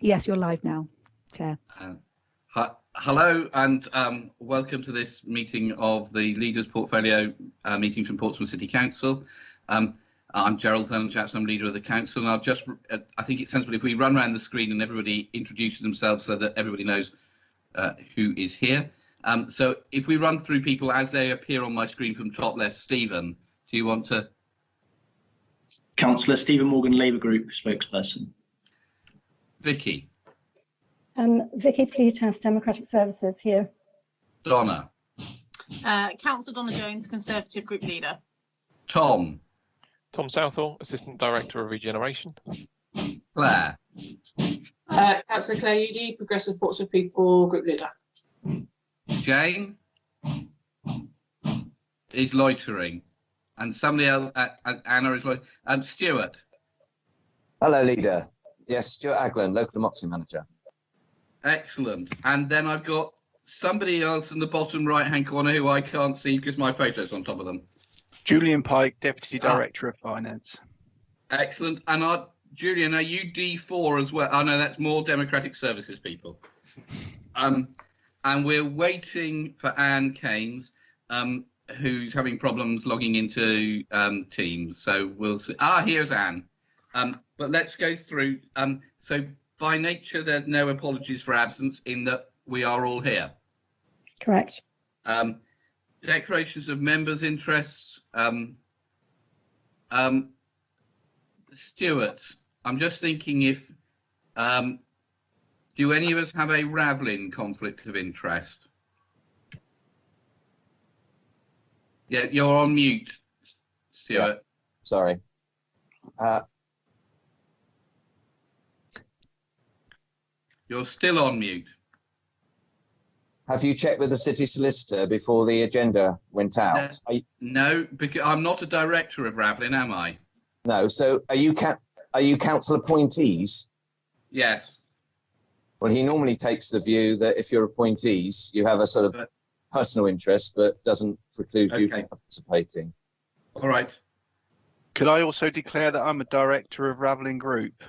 Yes, you're live now, Chair. Hello and welcome to this meeting of the Leaders Portfolio meeting from Portsmouth City Council. I'm Gerald Jackson, I'm leader of the council, and I'll just, I think it's sensible if we run around the screen and everybody introduces themselves so that everybody knows who is here. So if we run through people as they appear on my screen from top left, Stephen, do you want to? Councillor Stephen Morgan, Labour Group spokesperson. Vicky. Vicky Pleatas, Democratic Services here. Donna. Councillor Donna Jones, Conservative Group Leader. Tom. Tom Southall, Assistant Director of Regeneration. Claire. Councillor Claire Udy, Progressive Portsmouth People Group Leader. Jane is loitering, and somebody else, Anna is loitering. Stuart. Hello, Leader. Yes, Stuart Aglen, Local Democracy Manager. Excellent. And then I've got somebody else in the bottom right-hand corner who I can't see because my photo's on top of them. Julian Pike, Deputy Director of Finance. Excellent. And Julian, are you D4 as well? Oh no, that's more Democratic Services people. And we're waiting for Anne Keynes, who's having problems logging into Teams. So we'll see. Here's Anne. But let's go through. So by nature, there's no apologies for absence in that we are all here. Correct. Declarations of members' interests. Stuart, I'm just thinking if, do any of us have a Ravlin conflict of interest? Yeah, you're on mute, Stuart. Yeah, sorry. You're still on mute. Have you checked with the city solicitor before the agenda went out? No, because I'm not a director of Ravlin, am I? No. So are you council appointees? Yes. Well, he normally takes the view that if you're appointees, you have a sort of personal interest, but doesn't preclude you from participating. All right. Could I also declare that I'm a director of Ravlin Group?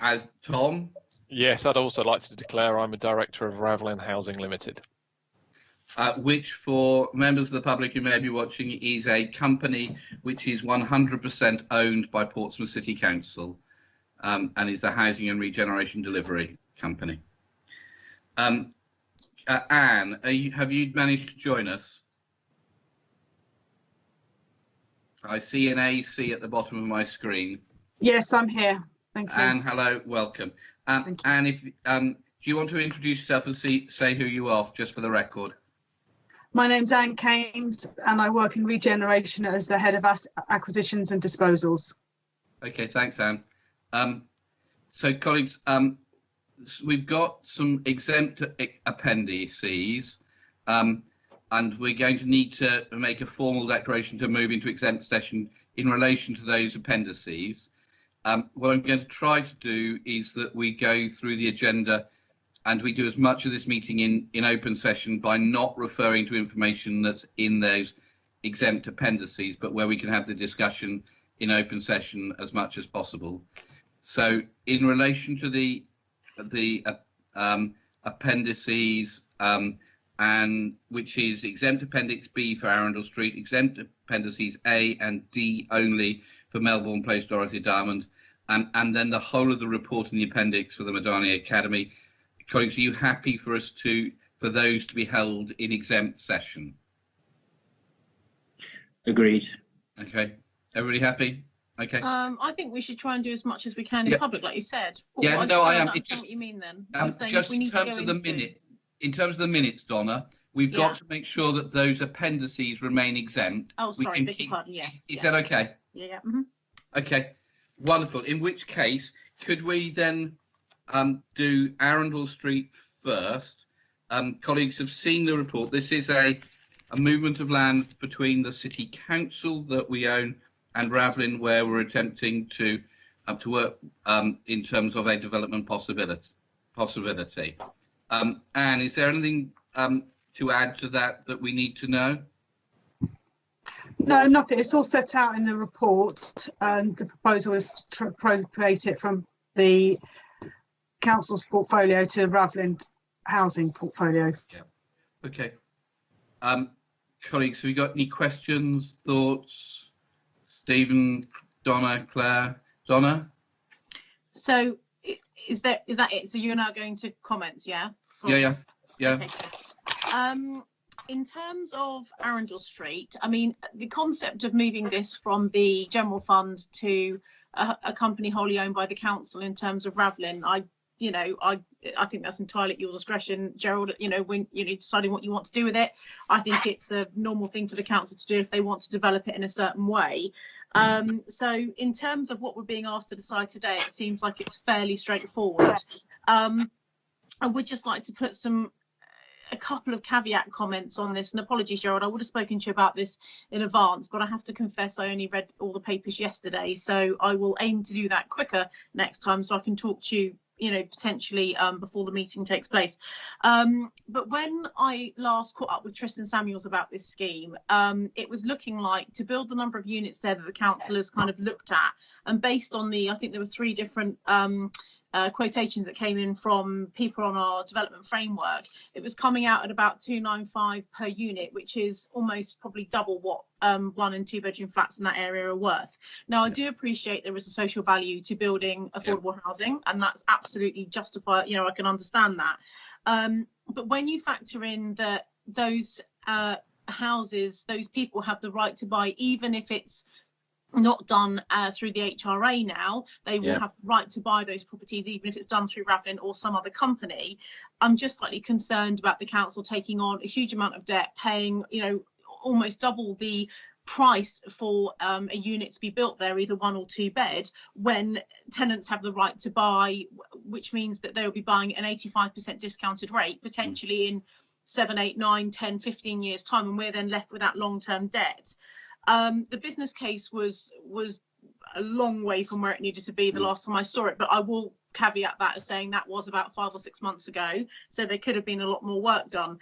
As Tom? Yes, I'd also like to declare I'm a director of Ravlin Housing Limited. Which, for members of the public who may be watching, is a company which is 100% owned by Portsmouth City Council and is a housing and regeneration delivery company. Anne, have you managed to join us? I see an AC at the bottom of my screen. Yes, I'm here. Thank you. Anne, hello, welcome. Anne, if do you want to introduce yourself and say who you are, just for the record? My name's Anne Keynes, and I work in regeneration as the head of acquisitions and disposals. Okay, thanks, Anne. So, colleagues, we've got some exempt appendices, and we're going to need to make a formal declaration to move into exempt session in relation to those appendices. What I'm going to try to do is that we go through the agenda and we do as much of this meeting in open session by not referring to information that's in those exempt appendices, but where we can have the discussion in open session as much as possible. So in relation to the appendices, and which is exempt appendix B for Arundel Street, exempt appendices A and D only for Melbourne Place, Dorothy Diamond, and then the whole of the report in the appendix for the Madani Academy. Colleagues, are you happy for those to be held in exempt session? Agreed. Okay, everybody happy? Okay. I think we should try and do as much as we can in public, like you said. Yeah, no, I am. It's just what you mean then. Just in terms of the minute, in terms of the minutes, Donna, we've got to make sure that those appendices remain exempt. Oh, sorry, beg your pardon. Yes. Is that okay? Yeah. Mm-hmm. Okay, wonderful. In which case, could we then do Arundel Street first? Colleagues have seen the report. This is a movement of land between the City Council that we own and Ravlin, where we're attempting to work in terms of a development possibility. Anne, is there anything to add to that we need to know? No, nothing. It's all set out in the report, and the proposal is to appropriate it from the council's portfolio to Raveling housing portfolio. Okay. Colleagues, have you got any questions, thoughts? Stephen, Donna, Claire, Donna? So is that it? So you're now going to comments, yeah? Yeah. Okay. In terms of Arundel Street, I mean, the concept of moving this from the general fund to a company wholly owned by the council in terms of Raveling, I think that's entirely at your discretion, Gerald. When you're deciding what you want to do with it, I think it's a normal thing for the council to do if they want to develop it in a certain way. So in terms of what we're being asked to decide today, it seems like it's fairly straightforward. I would just like to put a couple of caveat comments on this, and apologies, Gerald, I would have spoken to you about this in advance, but I have to confess I only read all the papers yesterday, so I will aim to do that quicker next time so I can talk to you potentially before the meeting takes place. But when I last caught up with Tristan Samuels about this scheme, it was looking like to build the number of units there that the council has kind of looked at, and based on I think there were 3 different quotations that came in from people on our development framework, it was coming out at about 295 per unit, which is almost probably double what 1 and 2 bedroom flats in that area are worth. Now, I do appreciate there is a social value to building affordable housing, and that's absolutely justified. I can understand that. But when you factor in that those houses, those people have the right to buy, even if it's not done through the HRA now, they will have the right to buy those properties even if it's done through Raveling or some other company. I'm just slightly concerned about the council taking on a huge amount of debt, paying almost double the price for a unit to be built there, either 1 or 2 bed, when tenants have the right to buy, which means that they'll be buying at an 85% discounted rate, potentially in 7, 8, 9, 10, 15 years time, and we're then left with that long-term debt. The business case was a long way from where it needed to be the last time I saw it, but I will caveat that as saying that was about 5 or 6 months ago, so there could have been a lot more work done.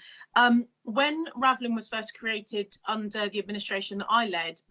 When Raveling was first created under the administration that I led,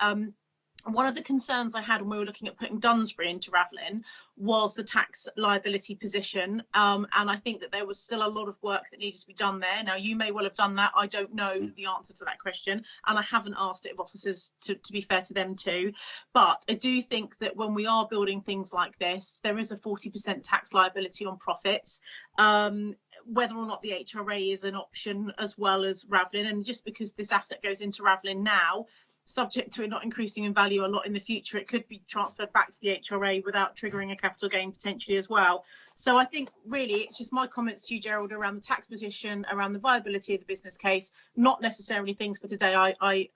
one of the concerns I had when we were looking at putting Dunsbury into Raveling was the tax liability position, and I think that there was still a lot of work that needed to be done there. Now, you may well have done that. I don't know the answer to that question, and I haven't asked it of officers, to be fair to them too. But I do think that when we are building things like this, there is a 40% tax liability on profits. Whether or not the HRA is an option as well as Raveling, and just because this asset goes into Raveling now, subject to it not increasing in value a lot in the future, it could be transferred back to the HRA without triggering a capital gain potentially as well. So I think really it's just my comments to you, Gerald, around the tax position, around the viability of the business case, not necessarily things for today. I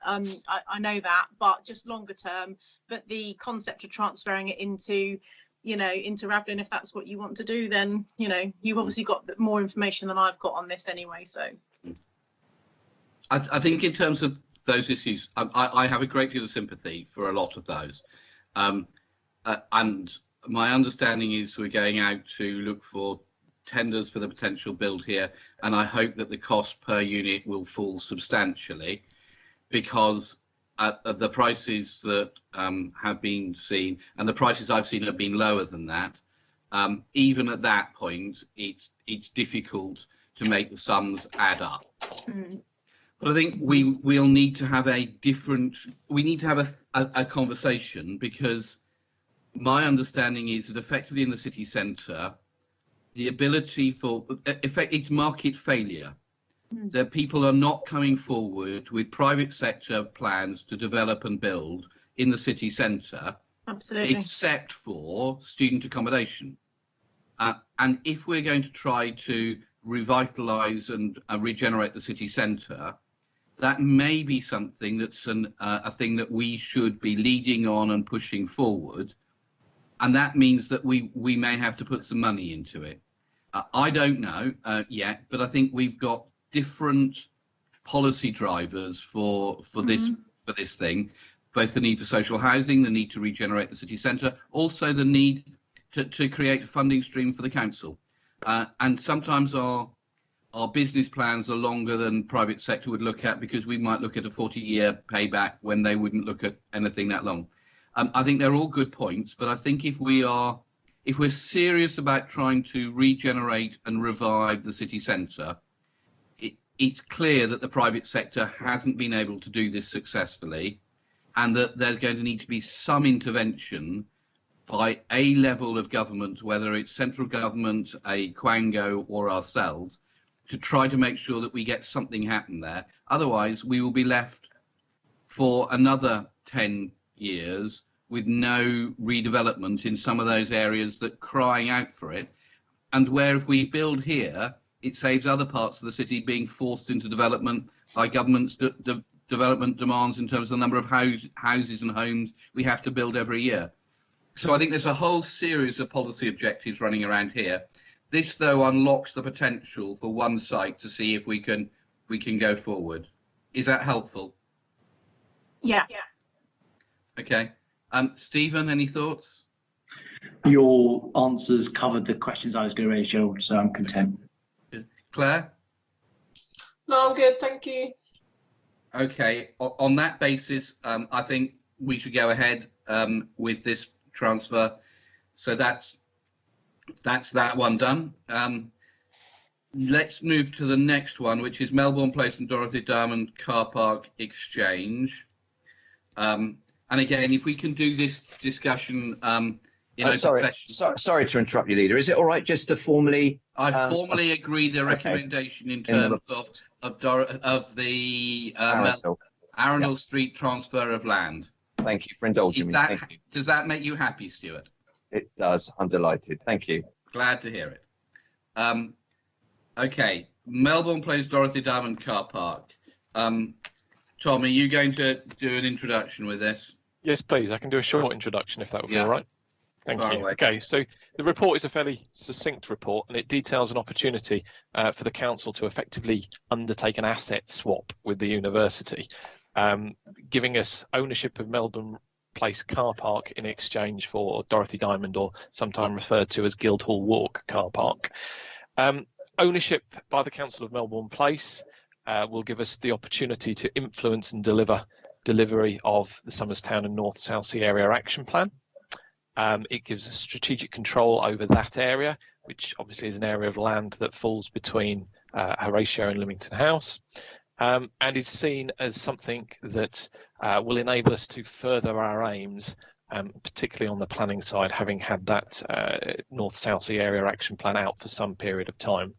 know that, but just longer term. But the concept of transferring it into Raveling, if that's what you want to do, then you've obviously got more information than I've got on this anyway. So I think in terms of those issues, I have a great deal of sympathy for a lot of those, and my understanding is we're going out to look for tenders for the potential build here, and I hope that the cost per unit will fall substantially, because the prices that have been seen, and the prices I've seen have been lower than that, even at that point it's difficult to make the sums add up. But I think we'll need to have a conversation, because my understanding is that effectively in the city centre, the ability for it's market failure. That people are not coming forward with private sector plans to develop and build in the city centre, absolutely, except for student accommodation. And if we're going to try to revitalise and regenerate the city centre, that may be something that's a thing that we should be leading on and pushing forward, and that means that we may have to put some money into it. I don't know yet, but I think we've got different policy drivers for this thing, both the need for social housing, the need to regenerate the city centre, also the need to create a funding stream for the council, and sometimes our business plans are longer than private sector would look at, because we might look at a 40-year payback when they wouldn't look at anything that long. I think they're all good points, but I think if we are if we're serious about trying to regenerate and revive the city centre, it's clear that the private sector hasn't been able to do this successfully, and that there's going to need to be some intervention by a level of government, whether it's central government, a Quango, or ourselves, to try to make sure that we get something happen there. Otherwise, we will be left for another 10 years with no redevelopment in some of those areas that are crying out for it. And where if we build here, it saves other parts of the city being forced into development by government's development demands in terms of the number of houses and homes we have to build every year. So I think there's a whole series of policy objectives running around here. This, though, unlocks the potential for one site to see if we can go forward. Is that helpful? Yeah. Okay. Stephen, any thoughts? Your answers covered the questions I was going to raise, Gerald, so I'm content. Good. Claire? No, I'm good, thank you. Okay. On that basis, I think we should go ahead with this transfer. So that's that one done. Let's move to the next one, which is Melbourne Place and Dorothy Diamond Car Park Exchange. And again, if we can do this discussion in open session. Sorry to interrupt you, Leader. Is it all right just to formally? I formally agree the recommendation in terms of the Arundel Street transfer of land. Thank you for indulging me. Thank you. Does that make you happy, Stuart? It does. I'm delighted. Thank you. Glad to hear it. Okay, Melbourne Place Dorothy Diamond Car Park. Tom, are you going to do an introduction with this? Yes, please. I can do a short introduction if that would be all right. Thank you. Away. Okay, so the report is a fairly succinct report, and it details an opportunity for the council to effectively undertake an asset swap with the university, giving us ownership of Melbourne Place car park in exchange for Dorothy Diamond, or sometimes referred to as Guildhall Walk car park. Ownership by the Council of Melbourne Place will give us the opportunity to influence and delivery of the Somerstown and North Southsea Area Action Plan. It gives us strategic control over that area, which obviously is an area of land that falls between Horatio and Lymington House, and is seen as something that will enable us to further our aims, particularly on the planning side, having had that North Southsea Area Action Plan out for some period of time.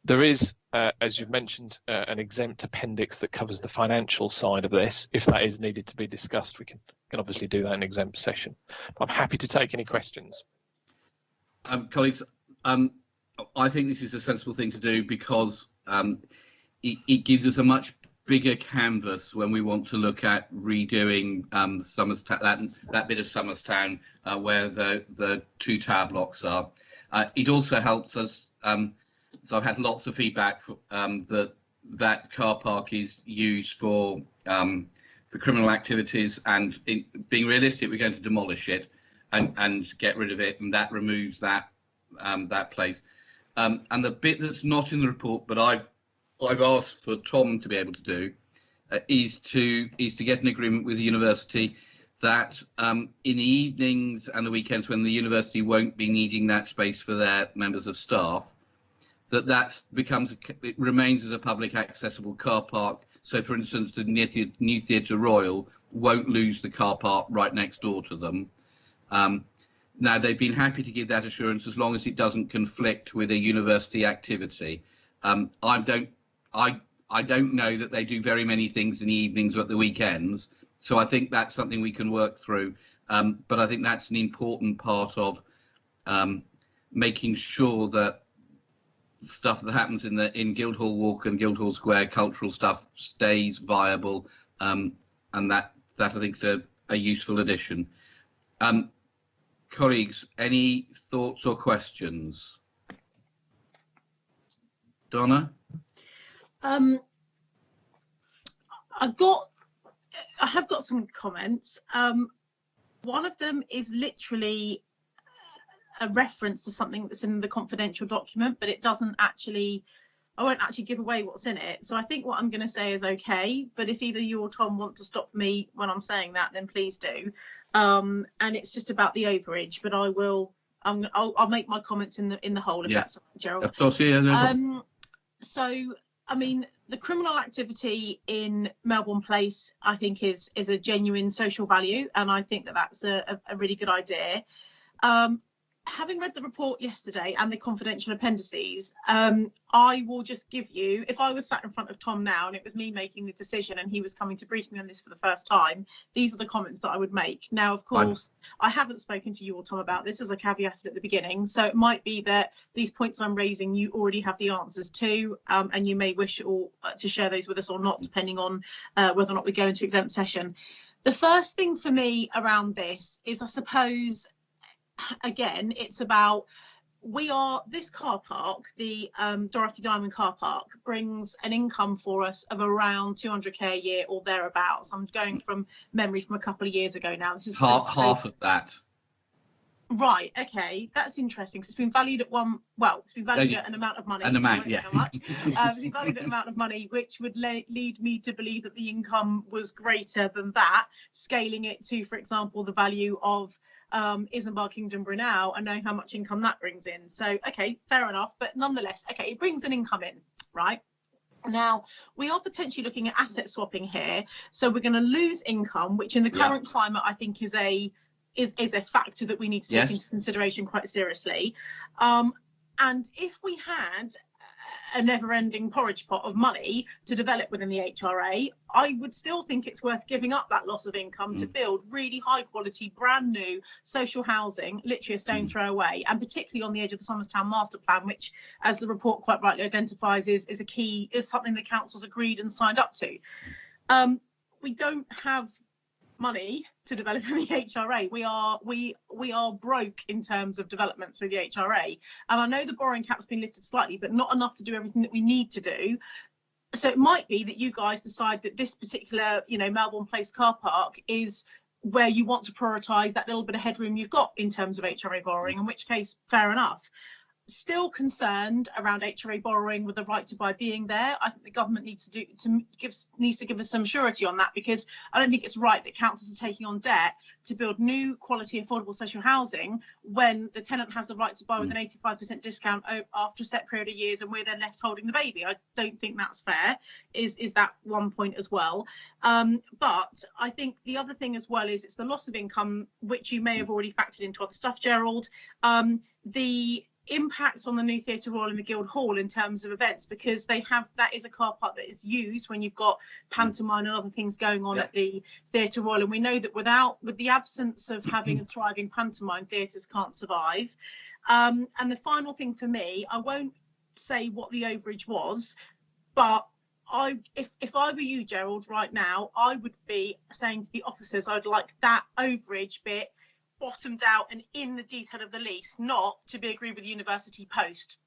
There is, as you've mentioned, an exempt appendix that covers the financial side of this. If that is needed to be discussed, we can obviously do that in exempt session. I'm happy to take any questions. Colleagues, I think this is a sensible thing to do because it gives us a much bigger canvas when we want to look at redoing Somerstown, that bit of Somerstown where the two tower blocks are. It also helps us. So I've had lots of feedback that car park is used for criminal activities, and being realistic, we're going to demolish it and get rid of it, and that removes that place. And the bit that's not in the report, but I've asked for Tom to be able to do, is to get an agreement with the university that in the evenings and the weekends, when the university won't be needing that space for their members of staff, it remains as a public accessible car park. So, for instance, the New Theatre Royal won't lose the car park right next door to them. Now, they've been happy to give that assurance as long as it doesn't conflict with a university activity. I don't know that they do very many things in the evenings or at the weekends, so I think that's something we can work through. But I think that's an important part of making sure that stuff that happens in Guildhall Walk and Guildhall Square, cultural stuff, stays viable, and that I think is a useful addition. Colleagues, any thoughts or questions? Donna? I have got some comments. One of them is literally a reference to something that's in the confidential document, but it doesn't actually, I won't actually give away what's in it. So I think what I'm going to say is okay, but if either you or Tom want to stop me when I'm saying that, then please do. And it's just about the overage, but I will I'll make my comments in the whole, if that's all right, Gerald. Of course, yeah. No problem. So, I mean, the criminal activity in Melbourne Place, I think, is a genuine social value, and I think that that's a really good idea. Having read the report yesterday and the confidential appendices, I will just give you, if I was sat in front of Tom now and it was me making the decision and he was coming to brief me on this for the first time, these are the comments that I would make. Now, of course, I haven't spoken to you or Tom about this, as I caveated at the beginning, so it might be that these points I'm raising you already have the answers to, and you may wish to share those with us or not, depending on whether or not we go into exempt session. The first thing for me around this is, I suppose, again, it's about this car park, the Dorothy Diamond car park, brings an income for us of around 200k a year or thereabouts. I'm going from memory from a couple of years ago now. This is half of that. Right. Okay, that's interesting. Because it's been valued at it's been valued at an amount of money. An amount, yeah. It's been valued at an amount of money, which would lead me to believe that the income was greater than that. Scaling it to, for example, the value of Isambard Kingdom Brunel, I know how much income that brings in. So, okay, fair enough. But nonetheless, okay, it brings an income in, right? Now, we are potentially looking at asset swapping here. So we're going to lose income, which in the current climate, I think is a factor that we need to take into consideration quite seriously. And if we had a never-ending porridge pot of money to develop within the HRA, I would still think it's worth giving up that loss of income to build really high-quality, brand new social housing, literally a stone's throw away, and particularly on the edge of the Somers Town Master Plan, which, as the report quite rightly identifies, is something the council's agreed and signed up to. We don't have money to develop in the HRA. We are broke in terms of development through the HRA, and I know the borrowing cap's been lifted slightly, but not enough to do everything that we need to do. So it might be that you guys decide that this particular, Melbourne Place car park is where you want to prioritise that little bit of headroom you've got in terms of HRA borrowing, in which case, fair enough. Still concerned around HRA borrowing with the right to buy being there. I think the government needs to give us some surety on that, because I don't think it's right that councils are taking on debt to build new quality affordable social housing when the tenant has the right to buy with an 85% discount after a set period of years, and we're then left holding the baby. I don't think that's fair. Is that one point as well? But I think the other thing as well is it's the loss of income, which you may have already factored into other stuff, Gerald. The impacts on the new Theatre Royal and the Guildhall in terms of events, because that is a car park that is used when you've got pantomime and other things going on at the Theatre Royal, and we know that with the absence of having a thriving pantomime, theatres can't survive. And the final thing for me, I won't say what the overage was, but if I were you, Gerald, right now, I would be saying to the officers I'd like that overage bit bottomed out and in the detail of the lease, not to be agreed with the university post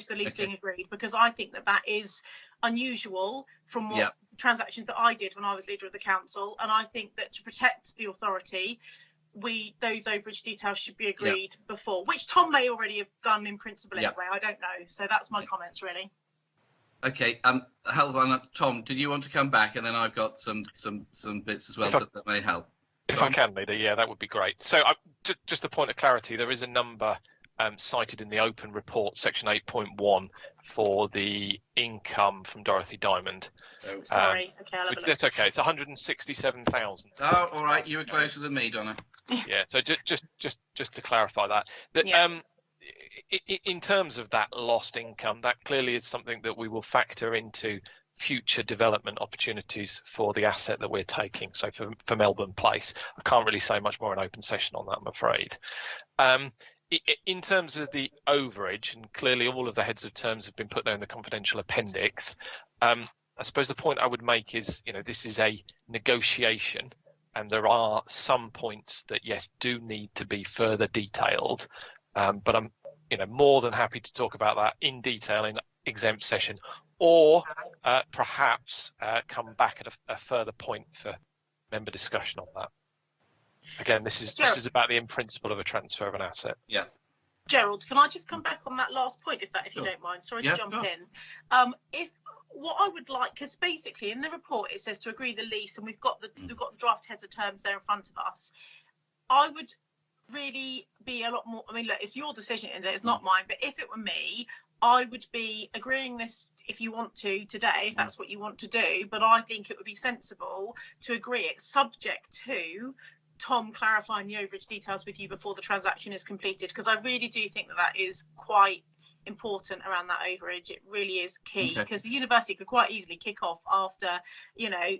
the lease being agreed, because I think that is unusual from what transactions that I did when I was leader of the council, and I think that to protect the authority, those overage details should be agreed before, which Tom may already have done in principle anyway. I don't know. So that's my comments really. Okay, hold on, Tom. Did you want to come back, and then I've got some bits as well that may help. If I can, leader, that would be great. So just a point of clarity, there is a number cited in the open report, section 8.1, for the income from Dorothy Diamond. Sorry, okay, I'll have a look. That's okay, it's 167,000. Oh, all right, you were closer than me, Donna. Yeah, so just to clarify that. In terms of that lost income, that clearly is something that we will factor into future development opportunities for the asset that we're taking. So for Melbourne Place, I can't really say much more in open session on that, I'm afraid. In terms of the overage, and clearly all of the heads of terms have been put there in the confidential appendix, I suppose the point I would make is, this is a negotiation, and there are some points that, yes, do need to be further detailed, but I'm more than happy to talk about that in detail in exempt session, or perhaps come back at a further point for member discussion on that. Again, this is about the in principle of a transfer of an asset. Yeah. Gerald, can I just come back on that last point, if you don't mind? Sorry to jump in. If what I would like, because basically in the report it says to agree the lease, and we've got the draft heads of terms there in front of us. I would really be a lot more. I mean, look, it's your decision, and it's not mine. But if it were me, I would be agreeing this if you want to today, if that's what you want to do. But I think it would be sensible to agree it subject to Tom clarifying the overage details with you before the transaction is completed, because I really do think that that is quite important around that overage. It really is key, because the university could quite easily kick off after,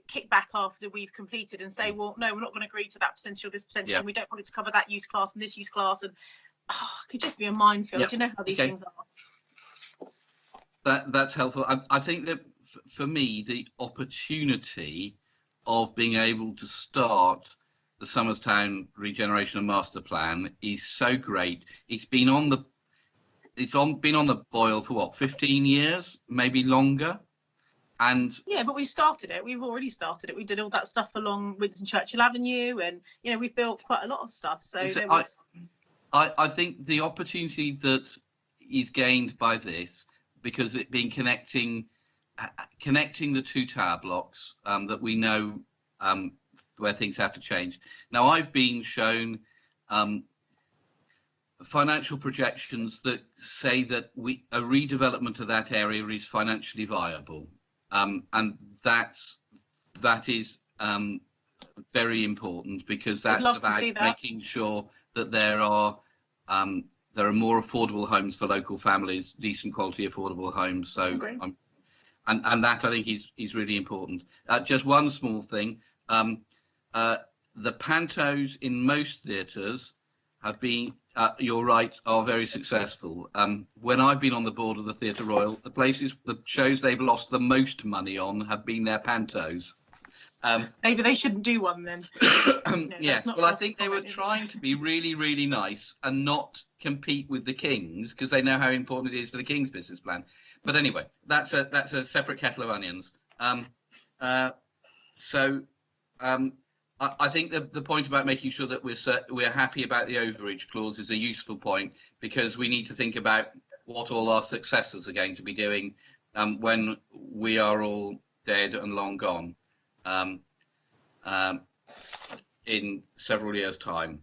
kick back after we've completed and say, well, no, we're not going to agree to that percentage or this percentage, and we don't want it to cover that use class and this use class, and it could just be a minefield. You know how these things are. That's helpful. I think that for me, the opportunity of being able to start the Somerstown Regeneration and Master Plan is so great. It's been on the boil for what, 15 years, maybe longer. And yeah, but we started it. We've already started it. We did all that stuff along Winston Churchill Avenue, and we built quite a lot of stuff. So there was. I think the opportunity that is gained by this, because it being connecting the two tower blocks that we know where things have to change. Now, I've been shown financial projections that say that a redevelopment of that area is financially viable, and that is very important, because that's about making sure that there are more affordable homes for local families, decent quality affordable homes. So and that I think is really important. Just one small thing, the pantos in most theatres have been, you're right, are very successful. When I've been on the board of the Theatre Royal, the shows they've lost the most money on have been their pantos. Maybe they shouldn't do one then. Yes, well, I think they were trying to be really, really nice and not compete with the King's, because they know how important it is to the King's business plan. But anyway, that's a separate kettle of onions. I think the point about making sure that we're happy about the overage clause is a useful point, because we need to think about what all our successors are going to be doing when we are all dead and long gone. In several years' time.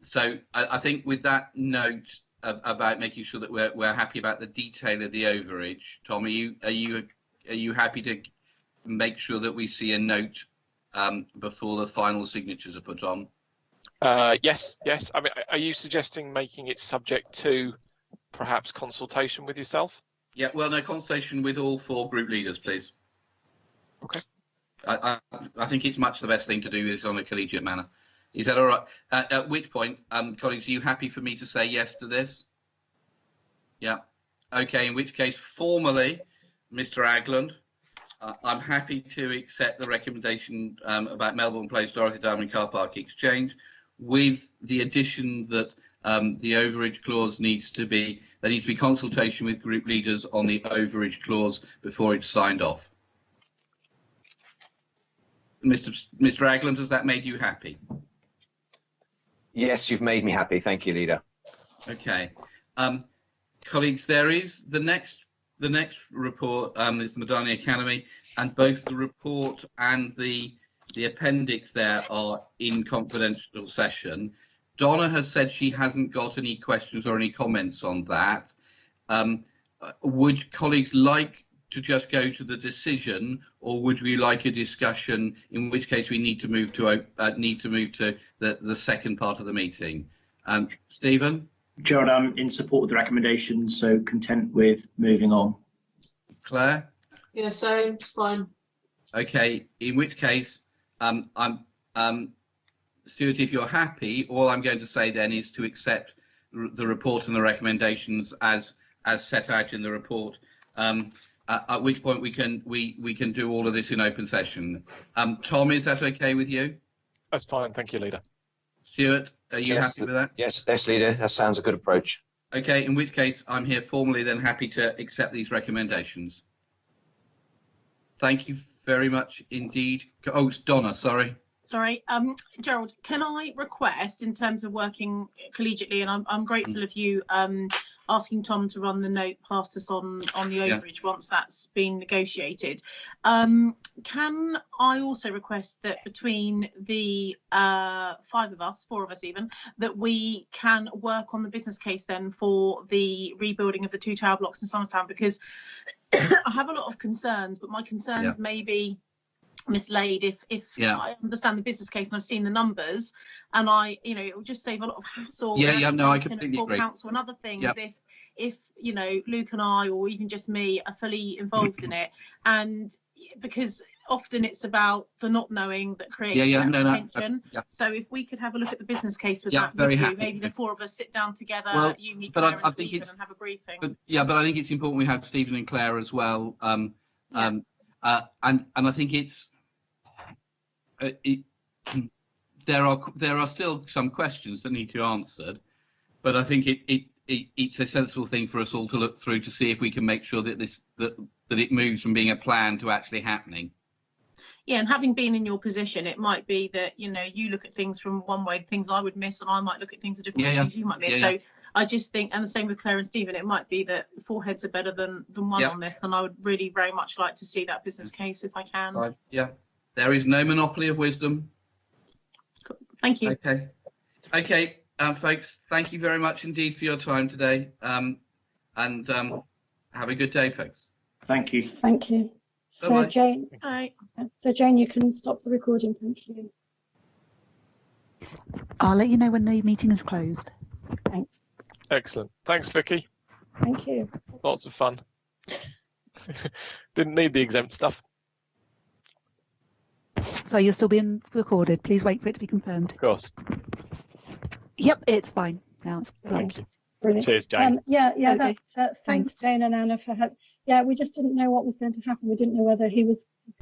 So I think with that note about making sure that we're happy about the detail of the overage, Tom, are you happy to make sure that we see a note before the final signatures are put on? Yes. I mean, are you suggesting making it subject to perhaps consultation with yourself? Yeah, well, no, consultation with all 4 group leaders, please. Okay. I think it's much the best thing to do is on a collegiate manner. Is that all right? At which point, colleagues, are you happy for me to say yes to this? Yeah. Okay, in which case, formally, Mr. Agland, I'm happy to accept the recommendation about Melbourne Place Dorothy Diamond Car Park Exchange, with the addition that the overage clause there needs to be consultation with group leaders on the overage clause before it's signed off. Mr. Agland, has that made you happy? Yes, you've made me happy. Thank you, Leader. Okay. Colleagues, there is the next report is the Madani Academy, and both the report and the appendix there are in confidential session. Donna has said she hasn't got any questions or any comments on that. Would colleagues like to just go to the decision, or would we like a discussion, in which case we need to move to the second part of the meeting? Stephen? Gerald, I'm in support of the recommendations, so content with moving on. Claire? Yeah, same, it's fine. Okay, in which case, Stuart, if you're happy, all I'm going to say then is to accept the report and the recommendations as set out in the report. At which point we can do all of this in open session. Tom, is that okay with you? That's fine, thank you, Leader. Stuart, are you happy with that? Yes, Leader. That sounds a good approach. Okay, in which case I'm here formally then happy to accept these recommendations. Thank you very much indeed. Oh, it's Donna, sorry. Sorry, Gerald, can I request, in terms of working collegiately, and I'm grateful of you asking Tom to run the note past us on the overage once that's been negotiated. Can I also request that between the 4 of us even, that we can work on the business case then for the rebuilding of the 2 tower blocks in Summertown, because I have a lot of concerns, but my concerns may be mislaid if I understand the business case and I've seen the numbers, and it will just save a lot of hassle. I completely agree. Council and other things if Luke and I, or even just me, are fully involved in it, and because often it's about the not knowing that creates tension. So if we could have a look at the business case with that, very with you, happy. maybe the 4 of us sit down together, you, me, but Claire, I and think Stephen, and have a briefing. But I think it's important we have Stephen and Claire as well. And I think there are still some questions that need to be answered, but I think it's a sensible thing for us all to look through to see if we can make sure that that it moves from being a plan to actually happening. Yeah, and having been in your position, it might be that you look at things from one way, things I would miss, and I might look at things a different way, things you might miss. So I just think, and the same with Claire and Stephen, it might be that 4 heads are better than one on this, and I would really very much like to see that business case if I can. There is no monopoly of wisdom. Thank you. Okay, folks, thank you very much indeed for your time today, and have a good day, folks. Thank you. Thank you. So Bye-bye. Jane, you can stop the recording. Thank you. I'll let you know when the meeting is closed. Thanks. Excellent. Thanks, Vicky. Thank you. Lots of fun. Didn't need the exempt stuff. So you're still being recorded. Please wait for it to be confirmed. Of course. Yep, it's fine. Now it's resolved. Brilliant. Cheers, Jane. Thanks, Jane and Anna, for help. Yeah, we just didn't know what was going to happen. We didn't know whether he was